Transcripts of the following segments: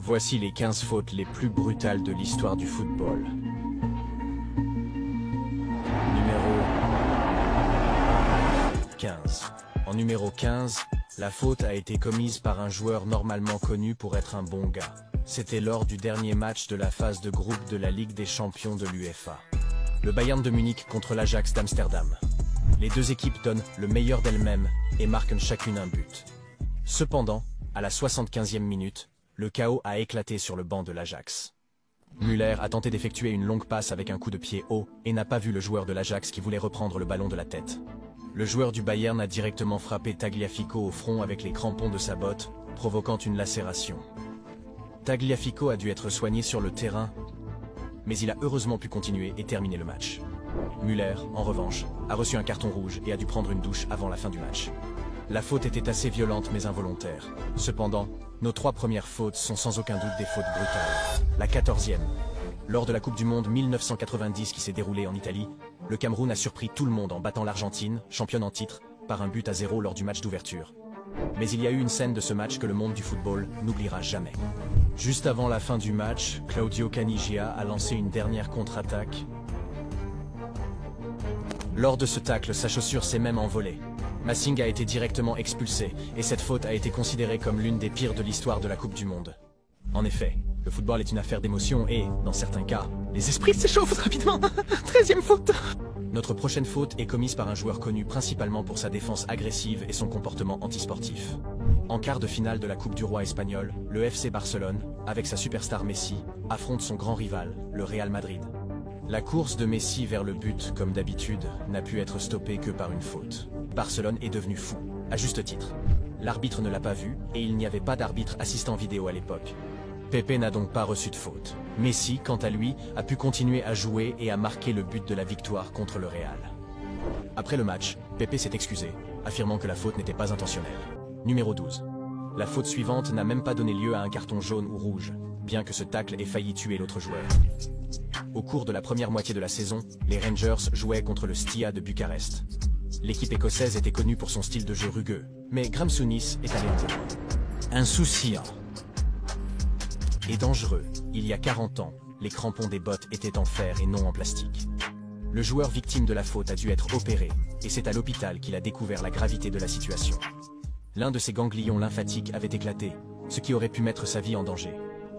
Voici les 15 fautes les plus brutales de l'histoire du football. Numéro 15. En numéro 15, la faute a été commise par un joueur normalement connu pour être un bon gars. C'était lors du dernier match de la phase de groupe de la Ligue des Champions de l'UEFA. Le Bayern de Munich contre l'Ajax d'Amsterdam. Les deux équipes donnent le meilleur d'elles-mêmes et marquent chacune un but. Cependant, à la 75e minute, le chaos a éclaté sur le banc de l'Ajax. Müller a tenté d'effectuer une longue passe avec un coup de pied haut et n'a pas vu le joueur de l'Ajax qui voulait reprendre le ballon de la tête. Le joueur du Bayern a directement frappé Tagliafico au front avec les crampons de sa botte, provoquant une lacération. Tagliafico a dû être soigné sur le terrain, mais il a heureusement pu continuer et terminer le match. Müller, en revanche, a reçu un carton rouge et a dû prendre une douche avant la fin du match. La faute était assez violente mais involontaire. Cependant, nos 3 premières fautes sont sans aucun doute des fautes brutales. La 14e. Lors de la Coupe du Monde 1990 qui s'est déroulée en Italie, le Cameroun a surpris tout le monde en battant l'Argentine, championne en titre, par un but à 0 lors du match d'ouverture. Mais il y a eu une scène de ce match que le monde du football n'oubliera jamais. Juste avant la fin du match, Claudio Caniggia a lancé une dernière contre-attaque. Lors de ce tacle, sa chaussure s'est même envolée. Massing a été directement expulsé, et cette faute a été considérée comme l'une des pires de l'histoire de la Coupe du Monde. En effet, le football est une affaire d'émotion et, dans certains cas, les esprits s'échauffent rapidement. 13e faute. Notre prochaine faute est commise par un joueur connu principalement pour sa défense agressive et son comportement antisportif. En quart de finale de la Coupe du Roi espagnol, le FC Barcelone, avec sa superstar Messi, affronte son grand rival, le Real Madrid. La course de Messi vers le but, comme d'habitude, n'a pu être stoppée que par une faute. Barcelone est devenu fou, à juste titre. L'arbitre ne l'a pas vu, et il n'y avait pas d'arbitre assistant vidéo à l'époque. Pepe n'a donc pas reçu de faute. Messi, quant à lui, a pu continuer à jouer et à marquer le but de la victoire contre le Real. Après le match, Pepe s'est excusé, affirmant que la faute n'était pas intentionnelle. Numéro 12. La faute suivante n'a même pas donné lieu à un carton jaune ou rouge, bien que ce tacle ait failli tuer l'autre joueur. Au cours de la première moitié de la saison, les Rangers jouaient contre le Stia de Bucarest. L'équipe écossaise était connue pour son style de jeu rugueux, mais Graham Souness est allé en haut. Insouciant et dangereux, il y a 40 ans, les crampons des bottes étaient en fer et non en plastique. Le joueur victime de la faute a dû être opéré, et c'est à l'hôpital qu'il a découvert la gravité de la situation. L'un de ses ganglions lymphatiques avait éclaté, ce qui aurait pu mettre sa vie en danger.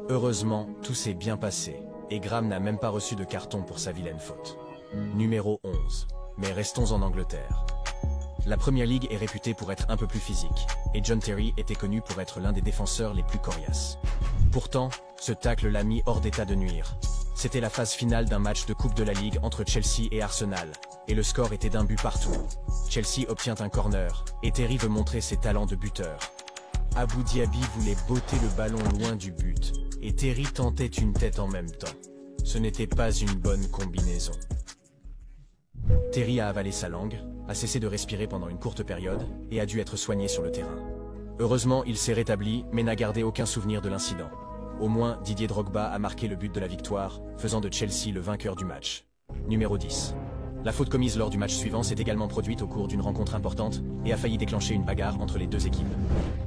Heureusement, tout s'est bien passé, et Graham n'a même pas reçu de carton pour sa vilaine faute. Numéro 11. Mais restons en Angleterre. La Premier League est réputée pour être un peu plus physique, et John Terry était connu pour être l'un des défenseurs les plus coriaces. Pourtant, ce tacle l'a mis hors d'état de nuire. C'était la phase finale d'un match de Coupe de la Ligue entre Chelsea et Arsenal, et le score était d'un but partout. Chelsea obtient un corner, et Terry veut montrer ses talents de buteur. Abou Diaby voulait botter le ballon loin du but, et Terry tentait une tête en même temps. Ce n'était pas une bonne combinaison. Terry a avalé sa langue, a cessé de respirer pendant une courte période, et a dû être soigné sur le terrain. Heureusement, il s'est rétabli, mais n'a gardé aucun souvenir de l'incident. Au moins, Didier Drogba a marqué le but de la victoire, faisant de Chelsea le vainqueur du match. Numéro 10. La faute commise lors du match suivant s'est également produite au cours d'une rencontre importante et a failli déclencher une bagarre entre les deux équipes.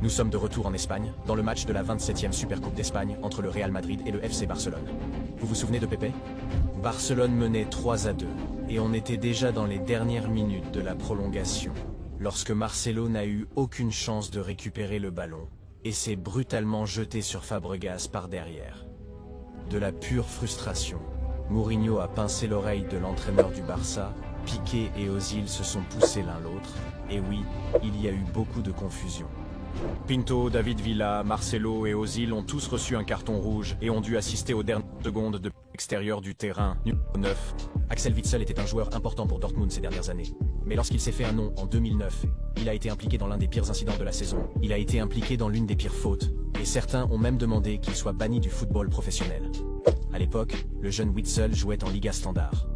Nous sommes de retour en Espagne, dans le match de la 27e Supercoupe d'Espagne entre le Real Madrid et le FC Barcelone. Vous vous souvenez de Pepe? Barcelone menait 3-2, et on était déjà dans les dernières minutes de la prolongation, lorsque Marcelo n'a eu aucune chance de récupérer le ballon, et s'est brutalement jeté sur Fabregas par derrière. De la pure frustration, Mourinho a pincé l'oreille de l'entraîneur du Barça, Piqué et Ozil se sont poussés l'un l'autre, et oui, il y a eu beaucoup de confusion. Pinto, David Villa, Marcelo et Ozil ont tous reçu un carton rouge et ont dû assister aux dernières secondes de l'extérieur du terrain. Numéro 9. Axel Witsel était un joueur important pour Dortmund ces dernières années. Mais lorsqu'il s'est fait un nom en 2009, il a été impliqué dans l'un des pires incidents de la saison. Il a été impliqué dans l'une des pires fautes, et certains ont même demandé qu'il soit banni du football professionnel. À l'époque, le jeune Witsel jouait en Liga Standard.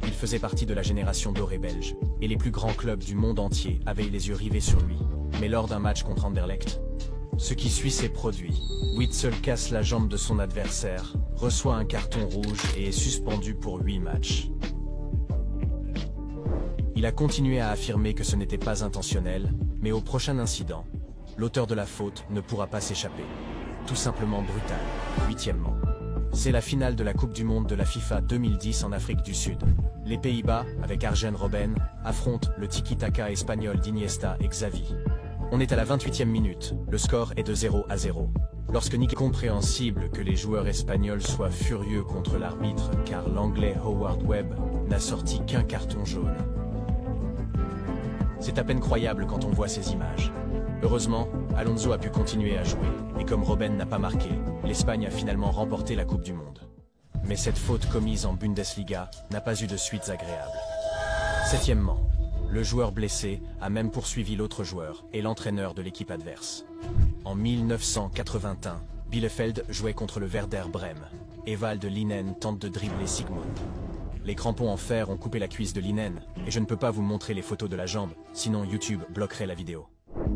Il faisait partie de la génération dorée belge, et les plus grands clubs du monde entier avaient les yeux rivés sur lui. Mais lors d'un match contre Anderlecht, ce qui suit s'est produit. Witsel casse la jambe de son adversaire, reçoit un carton rouge et est suspendu pour 8 matchs. Il a continué à affirmer que ce n'était pas intentionnel, mais au prochain incident, l'auteur de la faute ne pourra pas s'échapper. tout simplement brutal. Huitièmement. C'est la finale de la Coupe du Monde de la FIFA 2010 en Afrique du Sud. Les Pays-Bas, avec Arjen Robben, affrontent le tiki-taka espagnol d'Iniesta et Xavi. On est à la 28e minute, le score est de 0-0. Lorsque Nick est compréhensible que les joueurs espagnols soient furieux contre l'arbitre car l'anglais Howard Webb n'a sorti qu'un carton jaune. C'est à peine croyable quand on voit ces images. Heureusement, Alonso a pu continuer à jouer, et comme Robben n'a pas marqué, l'Espagne a finalement remporté la Coupe du Monde. Mais cette faute commise en Bundesliga n'a pas eu de suites agréables. Septièmement, le joueur blessé a même poursuivi l'autre joueur et l'entraîneur de l'équipe adverse. En 1981, Bielefeld jouait contre le Werder Brême. Evald Linen tente de dribbler Sigmund. Les crampons en fer ont coupé la cuisse de Linen, et je ne peux pas vous montrer les photos de la jambe, sinon YouTube bloquerait la vidéo.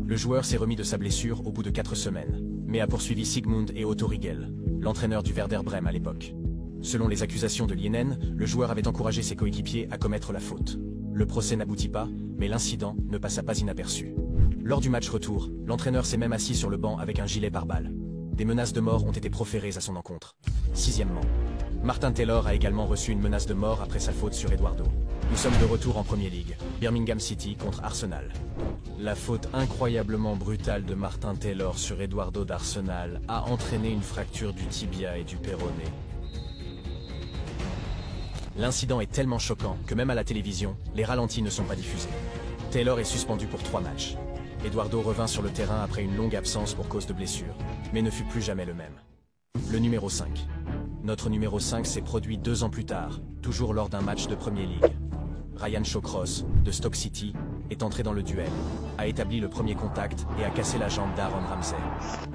Le joueur s'est remis de sa blessure au bout de 4 semaines, mais a poursuivi Sigmund et Otto Riegel, l'entraîneur du Werder Brême à l'époque. Selon les accusations de Linen, le joueur avait encouragé ses coéquipiers à commettre la faute. Le procès n'aboutit pas, mais l'incident ne passa pas inaperçu. Lors du match retour, l'entraîneur s'est même assis sur le banc avec un gilet pare-balles. Des menaces de mort ont été proférées à son encontre. Sixièmement, Martin Taylor a également reçu une menace de mort après sa faute sur Eduardo. Nous sommes de retour en Premier League, Birmingham City contre Arsenal. La faute incroyablement brutale de Martin Taylor sur Eduardo d'Arsenal a entraîné une fracture du tibia et du péroné. L'incident est tellement choquant que même à la télévision, les ralentis ne sont pas diffusés. Taylor est suspendu pour 3 matchs. Eduardo revint sur le terrain après une longue absence pour cause de blessure, mais ne fut plus jamais le même. Le numéro 5. Notre numéro 5 s'est produit 2 ans plus tard, toujours lors d'un match de Premier League. Ryan Shawcross, de Stoke City, est entré dans le duel, a établi le premier contact et a cassé la jambe d'Aaron Ramsey.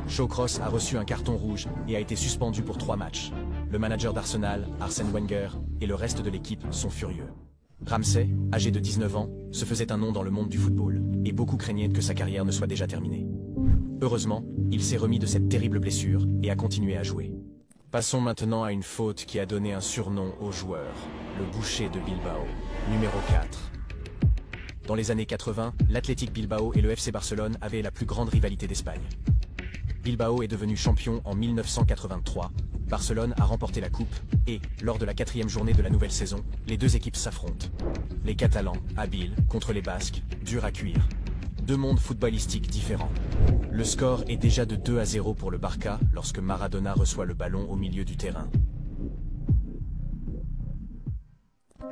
Shawcross a reçu un carton rouge et a été suspendu pour 3 matchs. Le manager d'Arsenal, Arsène Wenger, et le reste de l'équipe sont furieux. Ramsey, âgé de 19 ans, se faisait un nom dans le monde du football, et beaucoup craignaient que sa carrière ne soit déjà terminée. Heureusement, il s'est remis de cette terrible blessure et a continué à jouer. Passons maintenant à une faute qui a donné un surnom au joueur, le boucher de Bilbao, numéro 4. Dans les années 80, l'Athletic Bilbao et le FC Barcelone avaient la plus grande rivalité d'Espagne. Bilbao est devenu champion en 1983, Barcelone a remporté la coupe, et, lors de la 4e journée de la nouvelle saison, les deux équipes s'affrontent. Les Catalans, habiles, contre les Basques, durs à cuire. Deux mondes footballistiques différents. Le score est déjà de 2-0 pour le Barça lorsque Maradona reçoit le ballon au milieu du terrain.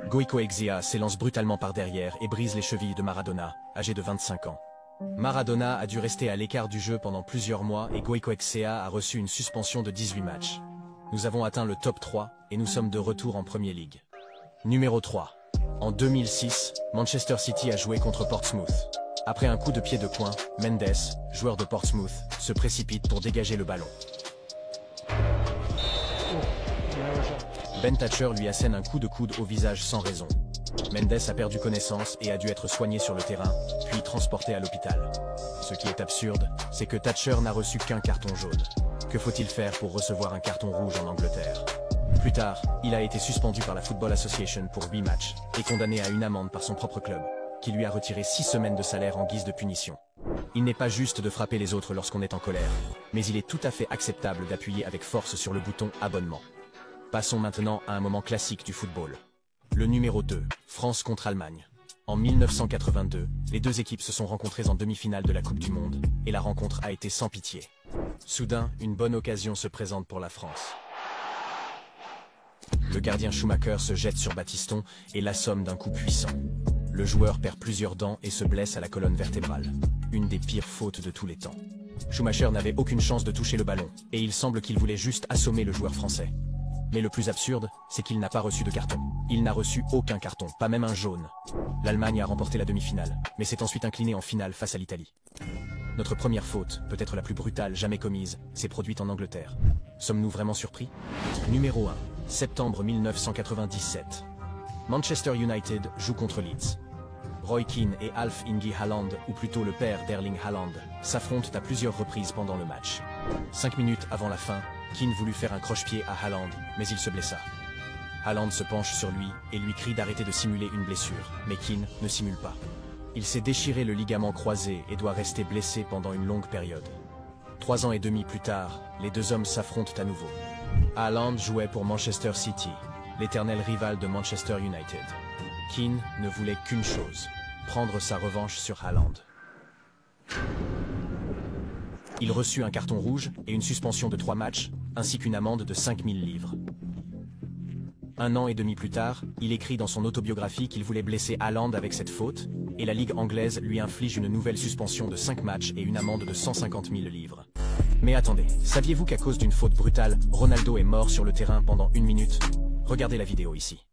Goicoechea s'élance brutalement par derrière et brise les chevilles de Maradona, âgé de 25 ans. Maradona a dû rester à l'écart du jeu pendant plusieurs mois et Goicoechea a reçu une suspension de 18 matchs. Nous avons atteint le top 3 et nous sommes de retour en Premier League. Numéro 3. En 2006, Manchester City a joué contre Portsmouth. Après un coup de pied de coin, Mendes, joueur de Portsmouth, se précipite pour dégager le ballon. Ben Thatcher lui assène un coup de coude au visage sans raison. Mendes a perdu connaissance et a dû être soigné sur le terrain, puis transporté à l'hôpital. Ce qui est absurde, c'est que Thatcher n'a reçu qu'un carton jaune. Que faut-il faire pour recevoir un carton rouge en Angleterre? Plus tard, il a été suspendu par la Football Association pour 8 matchs et condamné à une amende par son propre club, qui lui a retiré 6 semaines de salaire en guise de punition. Il n'est pas juste de frapper les autres lorsqu'on est en colère, mais il est tout à fait acceptable d'appuyer avec force sur le bouton abonnement. Passons maintenant à un moment classique du football. Le numéro 2, France contre Allemagne. En 1982, les deux équipes se sont rencontrées en demi-finale de la Coupe du Monde, et la rencontre a été sans pitié. Soudain, une bonne occasion se présente pour la France. Le gardien Schumacher se jette sur Battiston et l'assomme d'un coup puissant. Le joueur perd plusieurs dents et se blesse à la colonne vertébrale. Une des pires fautes de tous les temps. Schumacher n'avait aucune chance de toucher le ballon, et il semble qu'il voulait juste assommer le joueur français. Mais le plus absurde, c'est qu'il n'a pas reçu de carton. Il n'a reçu aucun carton, pas même un jaune. L'Allemagne a remporté la demi-finale, mais s'est ensuite inclinée en finale face à l'Italie. Notre première faute, peut-être la plus brutale jamais commise, s'est produite en Angleterre. Sommes-nous vraiment surpris? Numéro 1, septembre 1997. Manchester United joue contre Leeds. Roy Keane et Alf Ingi Haaland, ou plutôt le père d'Erling Haaland, s'affrontent à plusieurs reprises pendant le match. 5 minutes avant la fin, Keane voulut faire un croche-pied à Haaland, mais il se blessa. Haaland se penche sur lui et lui crie d'arrêter de simuler une blessure, mais Keane ne simule pas. Il s'est déchiré le ligament croisé et doit rester blessé pendant une longue période. 3 ans et demi plus tard, les deux hommes s'affrontent à nouveau. Haaland jouait pour Manchester City, l'éternel rival de Manchester United. Keane ne voulait qu'une chose, prendre sa revanche sur Haaland. Il reçut un carton rouge et une suspension de 3 matchs, ainsi qu'une amende de 5000 livres. 1 an et demi plus tard, il écrit dans son autobiographie qu'il voulait blesser Haaland avec cette faute, et la Ligue anglaise lui inflige une nouvelle suspension de 5 matchs et une amende de 150 000 livres. Mais attendez, saviez-vous qu'à cause d'une faute brutale, Ronaldo est mort sur le terrain pendant 1 minute? Regardez la vidéo ici.